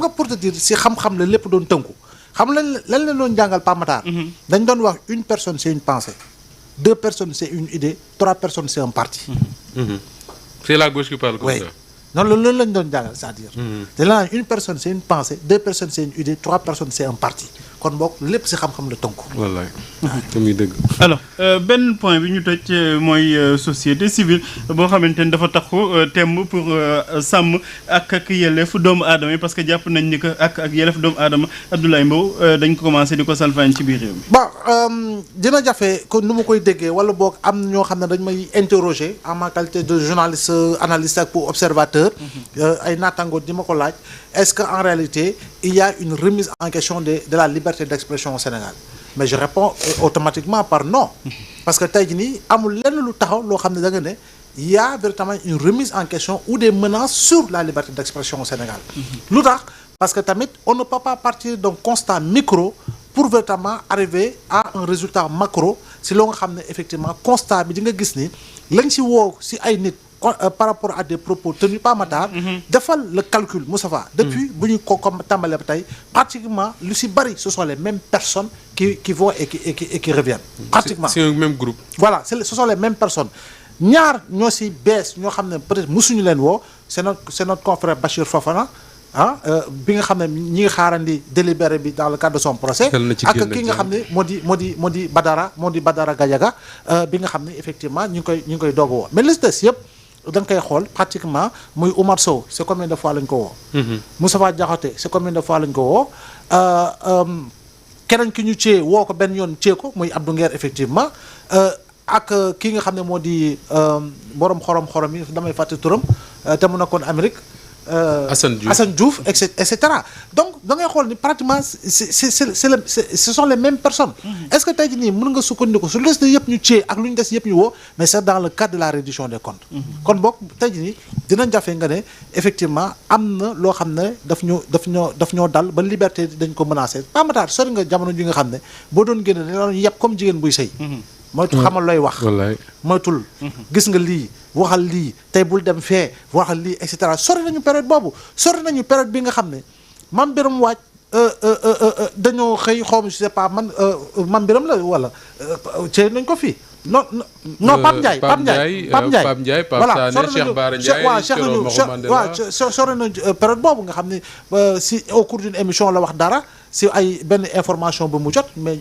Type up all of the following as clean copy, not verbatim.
nga pour te dire si xam-xam la lépp doon tënku xam lan leen doon jàngal Pape Matar. dañ doon wax une personne c'est une pensée, 2 personnes c'est une idée, 3 personnes c'est un parti. C'est la gauche qui parle comme ça. non loolu lañ doon jàngal c'est-à-dire. te la une personne c'est une pensée, 2 personnes c'est une idée, 3 personnes c'est un parti kon boog lépp si xam-xam la tënku. wallaay te muy dëgg. alors benn point bi ñu toj mooy société civile boo xamante ni dafa taxu thème pour sàmm ak yelleef doomu aadama yi parce que jàpp nañ ni que ak yelleef doomu aadama Abdoulaye Mbow dañ ko commencé di ko salfaañ ci biir réew mi. bon dina jafe kon nu ma koy déggee wala boog am ñoo xam ne dañ may interroger en ma qualité de journaliste analyste ak pour observateur. ay naataango di ma ko laaj est-ce que en réalité il y a une remise en question de la liberté d'expression au Sénégal mais je réponds automatiquement par non parce que tey jii nii amul lenn lu taxaw loo xam ne da nga ne il y a véritablement une remise en question ou des menaces sur la liberté d'expression au Sénégal. lu tax parce que tamit on ne peut pas partir d'un constat micro pour véritablement arriver à un résultat macro si loo nga xam ne effectivement constat bi di nga gis ni lañ si woo si ay nit par rapport à des propos tenus par Matar defal le calcul Moustapha depuis bu ñu ko tàmbalee ba tey pratiquement lu si bëri ce sont les mêmes personnes qui vont et qui reviennent pratiquement c'est un même groupe. voilà ce sont les mêmes personnes ñaar ñoo si bees ñoo xam ne peut-être musuñu leen woo c'est notre confrère Bachir Fofana bi nga xam ne ñi ngi xaarandi délibéré bi dans le cadre de son procès ak ki nga xam ne moo di Badara Gadiaga bi nga xam ne effectivement ñu ngi koy doog a woo mais li des yëpp da nga koy xool pratiquement muy Oumar Sow c'est combien de fois lañ ko woo Moustapha Diakhaté c'est combien de fois lañ ko woo keneen ki ñu cee woo ko benn yoon cee ko muy Abdou Nguer effectivement ak ki nga xam ne moo di borom xorom yi damay fàtte turam te mu nekkoon Amérique Assane Diouf et cetera donc da ngay xool ni pratiquement ce sont les mêmes personnes. Est-ce que tey jii nii mën nga sukkandiku su des yëpp ñu cee ak lu ñu des yëpp ñu woo mais c'est dans le cadre de la reddition des comptes. kon boog tey jii nii dina jafe nga ne effectivement am na loo xam ne daf ñoo dal ba liberté dañ ko menacé Pape Matar sori nga jamono ji nga xam ne boo doon génne dañ doon yëpp comme jigéen buy sëy. moytu xamal looy wax. moytul gis nga lii. waxal lii tey bul dem fee waxal lii et cetera sori nañu période boobu sori nañu période bi nga xam ne Mame Birame Wathie dañoo xëy xawma je sais pas Mame Birame la wala cee nañ ko fii non Pape Ndiaye voilà sori nañu période boobu nga xam ne si au cours d'une émission la wax dara si ay benn information bu mu jot mais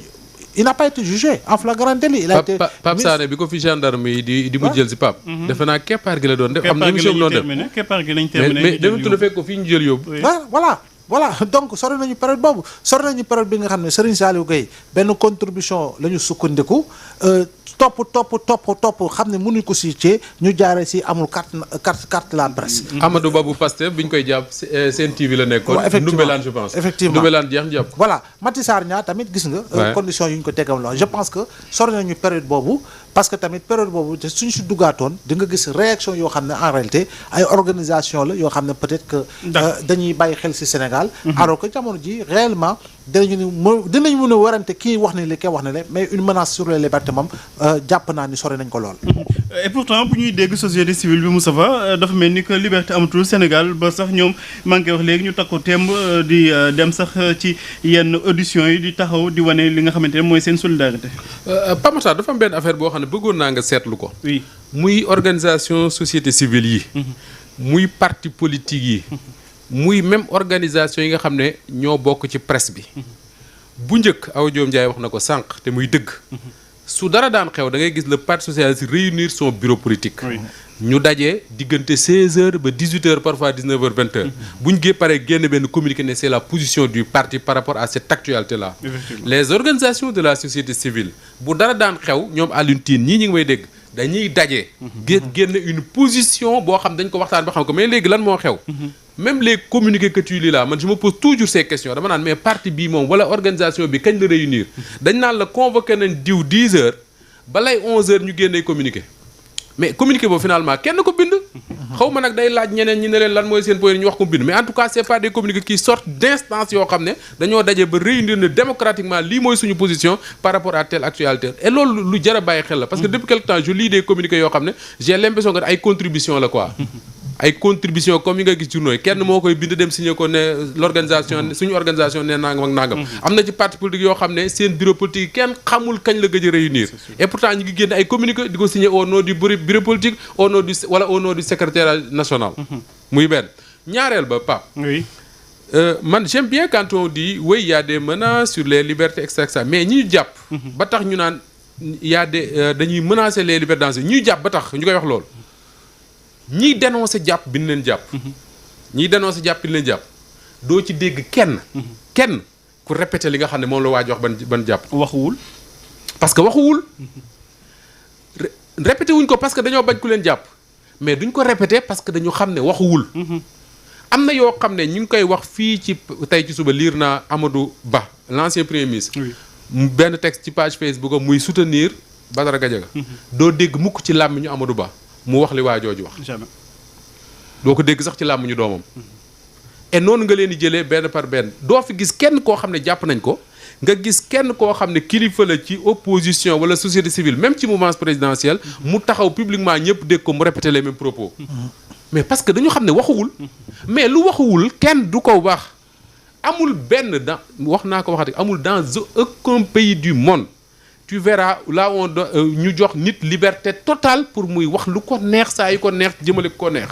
il n'a pas été jugé en flagrant délit. Il a été Pape Sané bi ko fi gendarme yi di mu jël si Pape. defe naa keppaar gi la doon def. am na émission bi doon def keppaar gi lañ terminé mais dematu la fekk ko fii ñu jël yóbbu. voilà donc sori nañu période boobu sori nañu période bi nga xam ne Serigne Saliou Gueye benn contribution la ñu sukkandiku topp xam ne mënuñ ko si cee ñu jaaree si amul carte la presse. Amadou Babou Pastef bi ñu koy jàpp Sen TV la nekkoon. Ndoumbelane je pense effectivement Ndoumbelane jeex ñu jàpp. voilà Mati Sarr Niang tamit gis nga. conditions yu ñu ko tegam la je pense que sori nañu période boobu. parce que tamit période boobu te suñ si duggaatoon di nga gis réaction yoo xam ne en réalité ay organisation la yoo xam ne peut-être que dañuy bàyyi xel ci Sénégal alors que jamono ji réellement dinañ mën a warante kii wax ni li kii wax ni le mais une menace sur les libertés moom jàpp naa ni sori nañ ko lool. et pourtant bu ñuy dégg société civile bi Moustapha dafa mel ni que liberté amatul Sénégal ba sax ñoom maa ngi koy wax léegi ñu takku temb di dem sax ci yenn auditions yi di taxaw di wane li nga xamante ne mooy seen solidarité. Pape Matar dafa am benn affaire boo xam ne bëggoon naa nga seetlu ko. oui muy organisation société civile yi. muy parti politique yi. muy même organisation yi nga xam ne ñoo bokk ci presse bi. bu njëkk Awa Diom Ndiaye wax na ko sànq te muy dëgg. su dara daan xew da ngay gis le parti socialiste réunir son bureau politique. ñu dajee diggante 16h ba 18h parfois 19h 20h. bu ñu paree génn benn communiqué ne c'est la position du parti par rapport à cette actualité là. les organisations de la société civile bu dara daan xew ñoom Alioune Tine ñii ñu ngi may dégg dañuy daje. génn une position boo xam dañ ko waxtaan ba xam ko mais léegi lan moo xew. même les communiqués que tu lis là man je me pose toujours ces questions dama naan mais parti bii moom wala organisation bi kañ la réunir dañ naan la convoqué nañ diw 10h balay 11h ñu génnee communiqué mais communiqué boobu finalement kenn ko bind. xaw ma nag day laaj ñeneen ñi ne leen lan mooy seen point ñu wax ko bind mais en tout cas c'est pas des communiqués qui sortent d'instance yoo xam ne dañoo daje ba réunir ne démocratiquement lii mooy suñu position par rapport à telle actualité et loolu lu jar a bàyyi xel la parce que depuis quelque temps je lis des communiqués yoo xam ne j'ai l'impression que ay contribution la quoi. ay contribution comme yi nga gis journaux yi kenn moo koy bind dem signé ko ne l'organisation suñu organisation ne nangam ak nangam. am na ci parti politique yoo xam ne seen bureau politique kenn xamul kañ la gëj a réunir. et pourtant ñu ngi génn ay communiqué di ko signé au nom du bureau politique au nom du secrétaire national. muy benn ñaareel ba Pape. oui. man j'aime bien quand on dit oui y a des menaces sur les libertés etc mais ñi ñu jàpp. ba tax ñu naan y a des dañuy menacer les libertés dans ñuy jàpp ba tax ñu koy wax loolu. ñiy dénoncé jàpp bi ñu leen jàpp. ñiy dénoncé jàpp bi ñu leen jàpp doo ci dégg kenn. kenn ku répété li nga xam ne moom la waaj wax ban jàpp. waxuwul. parce que waxuwul. répété wuñ ko parce que dañoo bañ ku leen jàpp mais duñ ko répété parce que dañu xam ne waxuwul. am na yoo xam ne ñu ngi koy wax fii ci tey ci suba liir naa Amadou Ba l'ancien premier ministre. benn texte ci page Facebook muy soutenir Badara Gadiaga. doo dégg mukk ci làmmiñu Amadou Ba. mu wax li waa jooju wax. jamais. doo ko dégg sax ci làmmiñu doomam. et noonu nga leen di jëlee benn par benn doo fi gis kenn koo xam ne jàpp nañ ko nga gis kenn koo xam ne kilifa la ci opposition wala société civile même ci mouvance présidentielle mu taxaw publiquement ñëpp dégg ko mu répéter les mêmes propos. mais parce que dañu xam ne waxuwul. mais lu waxuwul kenn du ko wax amul benn wax naa ko waxati amul dans aucun pays du monde. tu verras là on ñu jox nit liberté totale pour muy wax lu ko neex saa yu ko neex jëmale ko neex.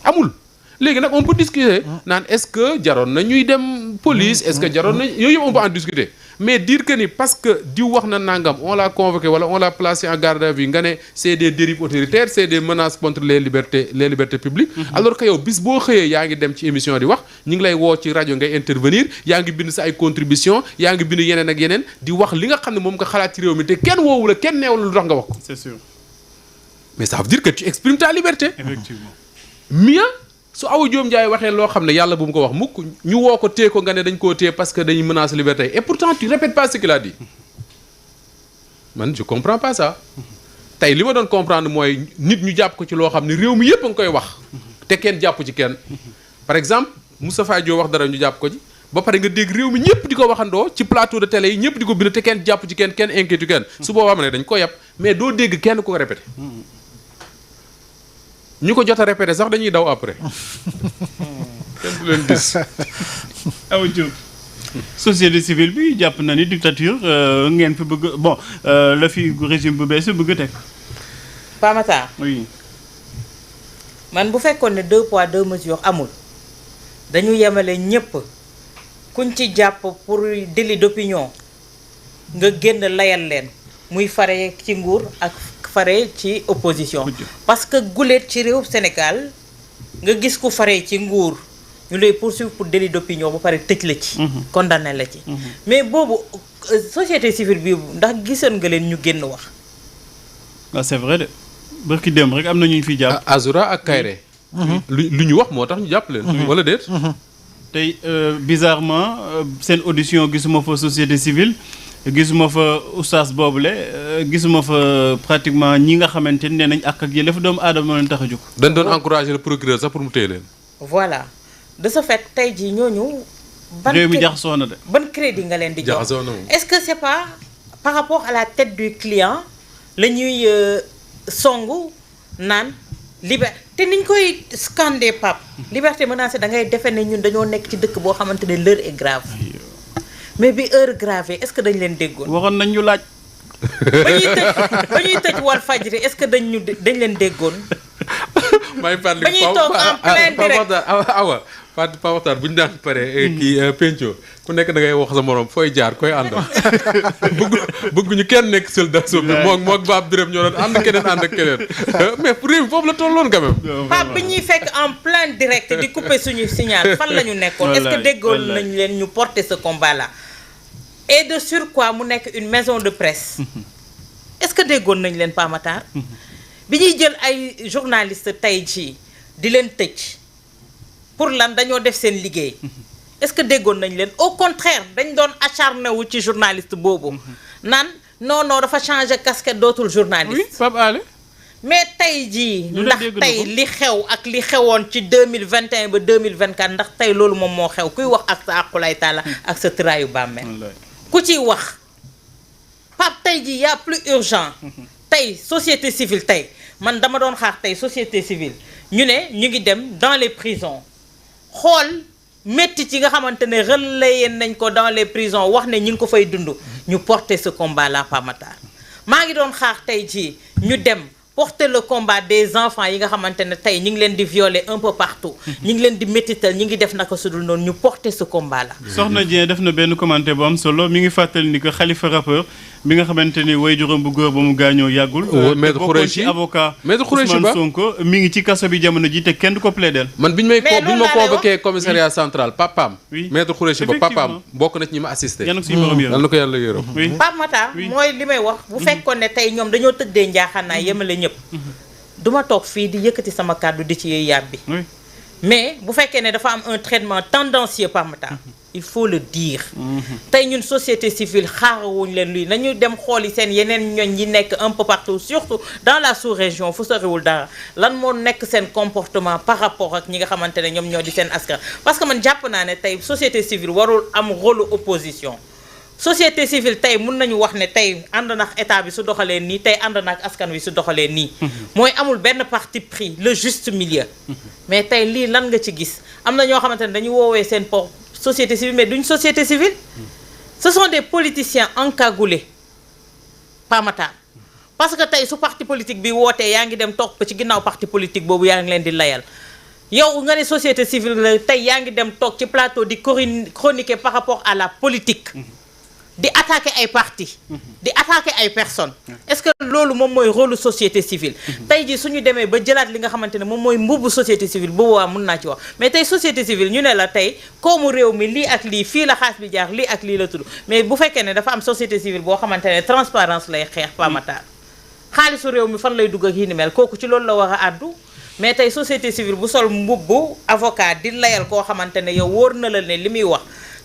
amul léegi nag on peut discuter naan est-ce que jaroon na ñuy dem police est-ce que jaroon na yooyu yëpp on peut en discuter mais dire que ni parce que diw wax na nangam on l'a convoqué wala on l'a placé en garde à vue nga ne c'est des dérives autoritaires c'est des menaces contre les libertés publiques. alors que yow bis boo xëyee yaa ngi dem ci émission di wax ñu ngi lay woo ci rajo ngay intervenir yaa ngi bind sa ay contribution yaa ngi bind yeneen ak yeneen di wax li nga xam ne moom nga xalaat ci réew mi te kenn woowu la kenn neewul lu tax nga wax ko. c'est sûr. mais ça veut dire que tu exprimes ta liberté. effectivement. mieux su Awa Diom Ndiaye waxee loo xam ne yàlla bu mu ko wax mukk ñu woo ko téye ko nga ne dañ koo téye parce que dañuy menacer liberté et pourtant tu répètes pas ce qu'il a dit man je comprends pas ça tey li ma doon comprendre mooy nit ñu jàpp ko ci loo xam ne réew mi yëpp a nga koy wax te kenn jàpp ci kenn par exemple Moustapha Diop wax dara ñu jàpp ko ci ba pare nga dégg réew mi ñëpp di ko waxandoo ci plateau de télé yi ñëpp di ko bind te kenn jàpp ci kenn inquiétu kenn su boobaa ma ne dañ ko yàpp mais doo dégg kenn ku ko répété ñu ko jot a répété sax dañuy daw après kenn du leen gis. Awa Diop société civile bi jàpp na ni dictature ngeen fi bëgg bon la fi régime bu bees bëgg a teg. Pamata. oui. man bu fekkoon ne 2 poids 2 mesures amul dañu yemale ñëpp kuñ ci jàpp pour délit d'opinion nga génn layal leen muy fare ci nguur ak fare ci opposition. parce que guléet ci réew Sénégal nga gis ku fare ci nguur ñu lay poursuivre pour délit d'opinion ba pare tëj la ci. condamné la ci. mais boobu société civile bi ndax gisoon nga leen ñu génn wax. ah c'est vrai de barki dem rek am na ñu fi jàpp. Azura ak Kayre. lu ñu wax moo tax ñu jàpp leen. wala déet. tey bizarrement seen audition gisuma fa société civile gisuma fa oustaz boobule gisuma fa pratiquement ñi nga xamante ne nee nañ ak yelleef doomu aadama leen tax a jóg. dañ doon encourager le procureur sax pour mu téye leen. voilà de ce fait tey jii ñooñu. réew mi jaxasoo na de. ban crédit nga leen di jox jaxasoo na moom. est-ce que c'est pas par rapport à la tête du client la ñuy songu naan liberté te niñ koy scander Pape liberté menacée da ngay defe ne ñun dañoo nekk ci dëkk boo xamante ne l'heure est grave mais bi heure grave est-ce que dañ leen déggoon. waxoon nañ ñu laaj. ba ñuy tëj Walfadjri est-ce que dañ leen déggoon. may fàttali ba ñuy toog en plein direct awa Pa waxtaan bu ñu daan pare kii penco ku nekk da ngay wax sa morom fooy jaar koy àndal bëgguñu kenn nekk seul dans son biir moog Baab Birame ñoo doon ànd keneen ànd ak keneen mais réew mi foofu la tolloon quand même. Pape bi ñuy fekk en plein direct di couper suñu signal fan la ñu nekkoon. est-ce que déggoon nañ leen ñu porter ce combat là. et de surcroît mu nekk une maison de presse. est-ce que déggoon nañ leen Pa Matar bi ñuy jël ay journalistes tey jii di leen tëj. pour lan dañoo def seen liggéey est-ce que déggoon nañ leen au contraire dañ doon acharné wu ci journaliste boobu naan non dafa changer casquette dootul journaliste. oui Pape Alé. mais tey jii ndax tey li xew ak li xewoon ci 2021 ba 2024 ndax tey loolu moom moo xew kuy wax ak sa aqulay taala ak sa tëraayu bàmmeel ku ciy wax Pape tey jii y a plus urgent tey société civile tey man dama doon xaar tey société civile ñu ne ñu ngi dem dans les prisons xool métti ci nga xamante ne relayé nañ ko dans les prisons wax ne ñi ngi ko fay dund ñu porter ce combat là Pape Matar maa ngi doon xaar tey jii ñu dem porter le combat des enfants yi nga xamante ne tey ñi ngi leen di violer un peu partout ñi ngi leen di métital ñi ngi def naka sudul noonu ñu porter ce combat là. Soxna Dieng def na benn commentaire bu am solo mi ngi fàttali ni que Khalifa rappeur bi nga xamante ni waajuram bu góor ba mu gaañoo yàggul. Maître Khoureyssi avocat Maître Khoureyssi Ba Ousmane Sonko mi ngi ci kaso bi jamono ji te kenn du ko plaidel. man biñ ma convoqué commissariat central papaam. Maître Khoureyssi Ba papaam bokk na ci ñi ma assisté. yal na ko suñu borom yërëm yal na ko yàlla yërëm. Pape Matar mooy li may wax bu fekkoon ne tey ñoom dañoo tëddee njaaxaanaay yemale ñëpp duma toog fii di yëkkati sama kàddu di ci yàbbi mais bu fekkee ne dafa am un traitement tendancieux Pape Matar il faut le dire tey ñun société civile xaarawuñ leen luy nañu dem xooli seen yeneen ñoñ yi nekk un peu partout surtout dans la sous-région fu soriwul dara lan moo nekk seen comportement par rapport ak ñi nga xamante ne ñoom ñoo di seen askan parce que man jàpp naa ne tey société civile warul am rôle opposition société civile tey mun nañu wax ne tey ànd na ak état bi su doxalee nii tey ànd na ak askan wi su doxalee nii mooy amul benn parti pris le juste milieu mais tey lii lan nga ci gis am na ñoo xamante ne dañu woowee seen pour société civile mais duñ société civile ce sont des politiciens encagoulés Pape Matar parce que tey su parti politique bi wootee yaa ngi dem toog ci ginnaaw parti politique boobu yaa ngi leen di layal yow nga ne société civile la tey yaa ngi dem toog ci plateau di chroniquer par rapport à la politique di attaquer ay partis di attaquer ay personnes est-ce que loolu moom mooy rôle société civile tey ji suñu demee ba jëlaat li nga xamante ne moom mooy mbubbu société civile boobu waa mun naa ci wax mais tey société civile ñu ne la tey koomu réew mi lii ak lii fii la xaas bi jaar lii ak lii la tudd mais bu fekkee ne dafa am société civile boo xamante ne transparence lay xeex Pape Matar xaalisu réew mi fan lay dugg ak yi ni mel kooku ci loolu la war a àddu mais tey société civile bu sol mbubbu avocat di layal koo xamante ne yow wóor na la ne li muy wax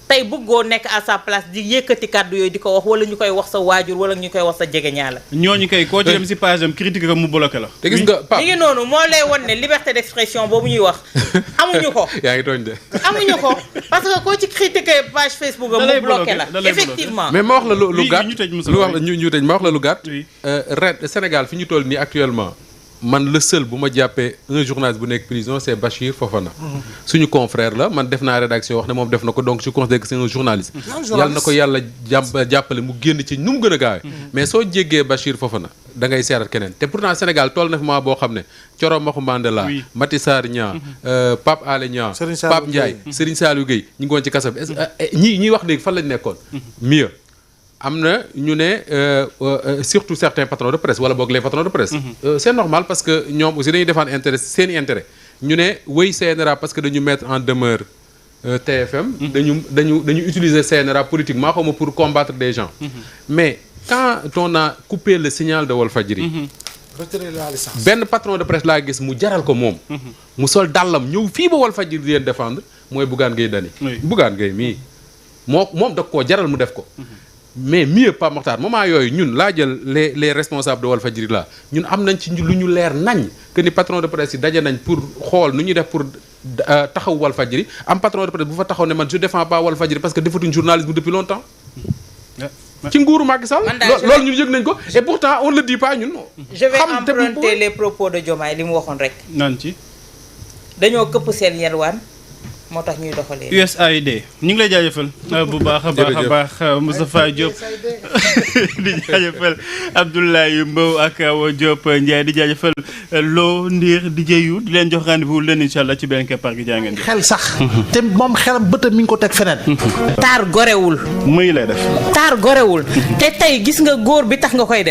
tey bëggoo nekk à sa place di yëkkati kàddu yooyu di ko wax wala ñu koy wax sa waajur wala ñu koy wax sa jegeñaala ñooñu kay koo ci dem si page am critique ko mu bloqué la. te gis nga Pape mi ngi noonu moo lay won ne liberté d'expression boobu ñuy wax amuñu ko. yaa ngi tooñ de. amuñu ko parce que koo ci critiquer page Facebook am mu bloqué la effectivement. mais ma wax la lu gàtt lu wax la ñu tëj ma wax la lu gàtt. ren Sénégal fi ñu toll nii actuellement. man le seul bu ma jàppee un journaliste bu nekk prison c'est Bachir Fofana. suñu confrère la man def naa rédaction wax ne moom def na ko donc je considère que c'est un journaliste. yàlla na ko yàlla jàppale mu génn ci nu mu gën a gaawee. mais soo jéggee Bachir Fofana da ngay seerat keneen te pourtant Sénégal toll na fi maa boo xam ne Thioro Maxu Mandela. Mati Sarr Niang Pape Alé Niang Pape Ndiaye Serigne Saliou Gueye ñu ngi woon ci kaso bi ñiy wax léegi fan lañ nekkoon. mieux am na ñu ne surtout certains patrons de presse wala boog les patrons de presse. C'est normal parce que ñoom aussi dañuy défendre intérêt seeni intérêt ñu ne wéy CNRA parce que dañu mettre en demeure TFM. dañu utiliser CNRA politiquement xaw ma pour combattre des gens. mais quand on a coupé le signal de Walfadjri. retirer la licence. benn patron de presse laa gis mu jaral ko moom. mu sol dàllam ñëw fii ba Walfadjri di leen défendre mooy Bougane Gueye Dany. Bougane Gueye mii moom da koo jaral mu def ko. mais mieux Pape Makhtar moment yooyu ñun laa jël les responsables de Walfadjri là ñun am nañ ci lu ñu leer nañ que ni patron de presse yi daje nañ pour xool nu ñuy def pour taxaw Walfadjri am patron de presse bu fa taxaw ne man je défends pas Walfadjri parce que defatuñ journalisme depuis longtemps. ci nguuru Macky Sall. loolu ñun yëg nañ ko et pourtant on le dit pas ñun. je vais emprunter les propos de Diomaye li mu waxoon rek. naan ci. dañoo këpp seen yelwaan moo tax ñuy doxalee. USAID ñu ngi lay jaajëfal bu baax a baax Moustapha Diop di jaajëfal Abdoulaye Mbow ak Awa Diop Ndiaye di jaajëfal Lo Ndir di jëyu di leen jox rendez-vous leen incha allah ci benn keppaar gi jaa ngeen xel sax te moom xelam bëtam mi ngi ko teg feneen. taar gorewul. muy lay def. taar gorewul te tey gis nga góor bi tax nga koy def.